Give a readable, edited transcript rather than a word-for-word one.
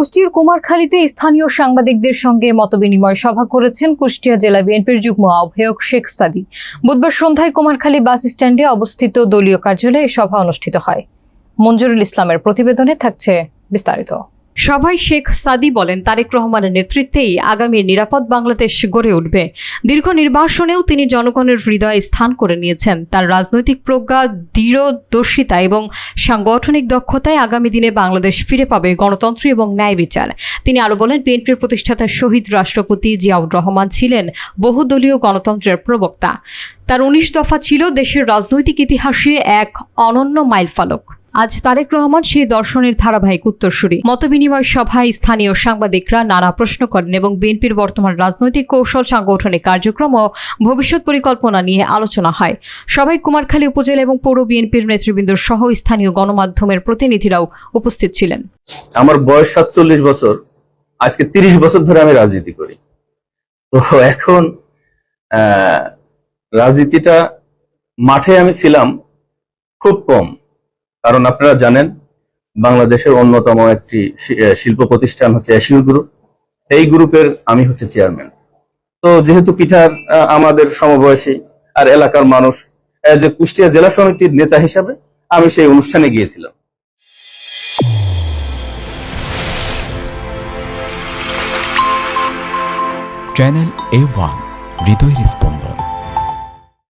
কুষ্টিয়ার কুমারখালীতে স্থানীয় সাংবাদিকদের সঙ্গে মতবিনিময় সভা করেছেন কুষ্টিয়া জেলা বিএনপির যুগ্ম আহ্বায়ক শেখ সাদী। বুধবার সন্ধ্যায় কুমারখালী বাস স্ট্যান্ডে অবস্থিত দলীয় কার্যালয়ে সভা অনুষ্ঠিত হয়। মঞ্জুরুল ইসলামের প্রতিবেদনে থাকছে বিস্তারিত। সভায় শেখ সাদী বলেন, তারেক রহমানের নেতৃত্বেই আগামীর নিরাপদ বাংলাদেশ গড়ে উঠবে। দীর্ঘ নির্বাসনেও তিনি জনগণের হৃদয়ে স্থান করে নিয়েছেন। তার রাজনৈতিক প্রজ্ঞা, দূরদর্শিতা এবং সাংগঠনিক দক্ষতায় আগামী দিনে বাংলাদেশ ফিরে পাবে গণতন্ত্র এবং ন্যায় বিচার। তিনি আরও বলেন, বিএনপির প্রতিষ্ঠাতা শহীদ রাষ্ট্রপতি জিয়াউর রহমান ছিলেন বহুদলীয় গণতন্ত্রের প্রবক্তা। তার ১৯ দফা ছিল দেশের রাজনৈতিক ইতিহাসে এক অনন্য মাইলফলক। আজ তারেক রহমান সেই দর্শনের ধারাবাহিক উত্তরসূরি। মতবিনিময় সভায় স্থানীয় সাংবাদিকরা নানা প্রশ্ন করেন এবং বিএনপির বর্তমান রাজনৈতিক কৌশল, সাংগঠনিক কার্যক্রম ও ভবিষ্যৎ পরিকল্পনা নিয়ে আলোচনা হয়। সভায় কুমারখালী উপজেলা এবং পৌর বিএনপির নেতৃবৃন্দ সহ স্থানীয় গণমাধ্যমের প্রতিনিধিরাও উপস্থিত ছিলেন। আমার বয়স ৪৭ বছর, আজকে ৩০ বছর ধরে আমি রাজনীতি করি। তো এখন রাজনীতিটা মাঠে আমি ছিলাম খুব কম, কারণ আপনারা জানেন বাংলাদেশের অন্যতম একটি শিল্প প্রতিষ্ঠান হচ্ছে এশীয় গ্রুপ। এই গ্রুপের আমি হচ্ছে চেয়ারম্যান। তো যেহেতু পিঠার আমাদের সমবয়সী আর এলাকার মানুষ, এজ এ কুষ্টিয়া জেলা সমিতির নেতা হিসাবে আমি সেই অনুষ্ঠানে গিয়েছিলাম। চ্যানেল A1 হৃদয়ের স্পন্দন।